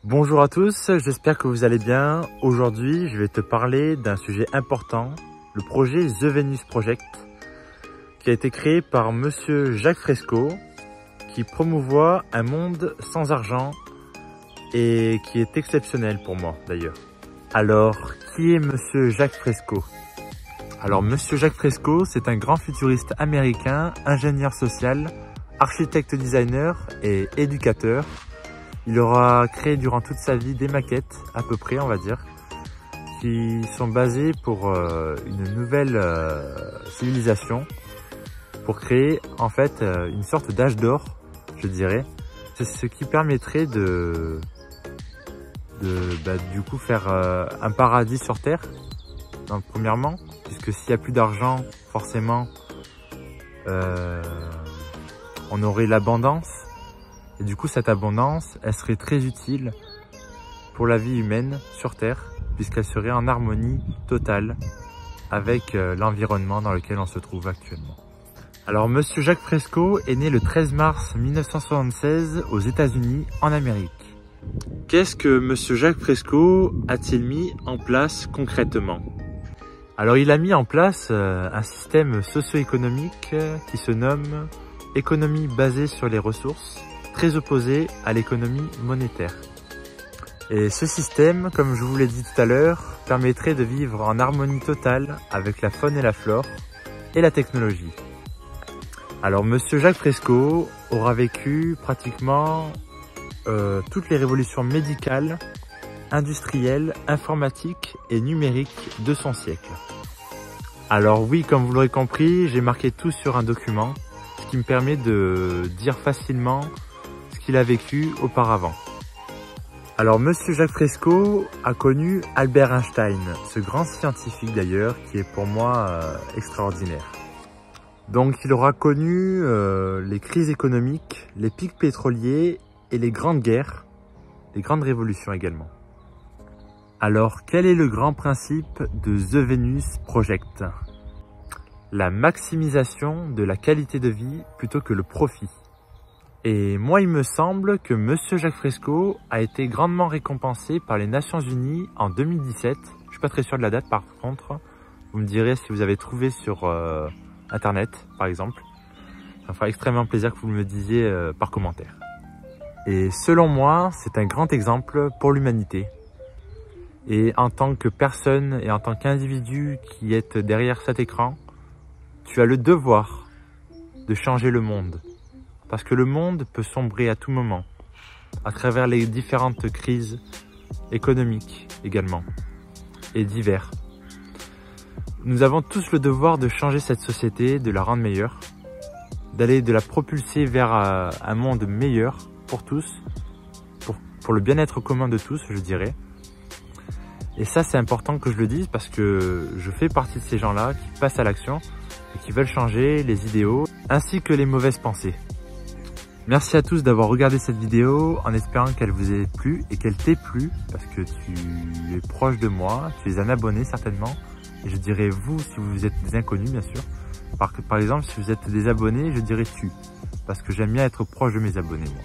Bonjour à tous, j'espère que vous allez bien. Aujourd'hui, je vais te parler d'un sujet important, le projet The Venus Project, qui a été créé par Monsieur Jacques Fresco, qui promouvoit un monde sans argent et qui est exceptionnel pour moi d'ailleurs. Alors, qui est Monsieur Jacques Fresco? Alors, Monsieur Jacques Fresco, c'est un grand futuriste américain, ingénieur social, architecte designer et éducateur. Il aura créé durant toute sa vie des maquettes, à peu près on va dire, qui sont basées pour une nouvelle civilisation, pour créer en fait une sorte d'âge d'or, je dirais. C'est ce qui permettrait de du coup faire un paradis sur Terre, premièrement, puisque s'il n'y a plus d'argent, forcément, on aurait l'abondance. Et du coup, cette abondance, elle serait très utile pour la vie humaine sur Terre, puisqu'elle serait en harmonie totale avec l'environnement dans lequel on se trouve actuellement. Alors, Monsieur Jacques Fresco est né le 13 mars 1976 aux États-Unis, en Amérique. Qu'est-ce que Monsieur Jacques Fresco a-t-il mis en place concrètement? Alors, il a mis en place un système socio-économique qui se nomme économie basée sur les ressources, très opposé à l'économie monétaire. Et ce système, comme je vous l'ai dit tout à l'heure, permettrait de vivre en harmonie totale avec la faune et la flore et la technologie. Alors, Monsieur Jacques Fresco aura vécu pratiquement toutes les révolutions médicales, industrielles, informatiques et numériques de son siècle. Alors oui, comme vous l'aurez compris, j'ai marqué tout sur un document, ce qui me permet de dire facilement qu'il a vécu auparavant. Alors, Monsieur Jacques Fresco a connu Albert Einstein, ce grand scientifique d'ailleurs, qui est pour moi extraordinaire. Donc, il aura connu les crises économiques, les pics pétroliers et les grandes guerres, les grandes révolutions également. Alors, quel est le grand principe de The Venus Project? La maximisation de la qualité de vie plutôt que le profit. Et moi, il me semble que Monsieur Jacques Fresco a été grandement récompensé par les Nations Unies en 2017. Je suis pas très sûr de la date par contre. Vous me direz si vous avez trouvé sur Internet, par exemple. Ça me fera extrêmement plaisir que vous me le disiez par commentaire. Et selon moi, c'est un grand exemple pour l'humanité. Et en tant que personne et en tant qu'individu qui est derrière cet écran, tu as le devoir de changer le monde. Parce que le monde peut sombrer à tout moment, à travers les différentes crises économiques également, et divers. Nous avons tous le devoir de changer cette société, de la rendre meilleure, de la propulser vers un monde meilleur pour tous, pour le bien-être commun de tous, je dirais. Et ça, c'est important que je le dise parce que je fais partie de ces gens-là qui passent à l'action et qui veulent changer les idéaux ainsi que les mauvaises pensées. Merci à tous d'avoir regardé cette vidéo en espérant qu'elle vous ait plu et qu'elle t'ait plu parce que tu es proche de moi, tu es un abonné certainement. Et je dirais vous si vous êtes des inconnus bien sûr. Par exemple si vous êtes des abonnés, je dirais tu. Parce que j'aime bien être proche de mes abonnés moi.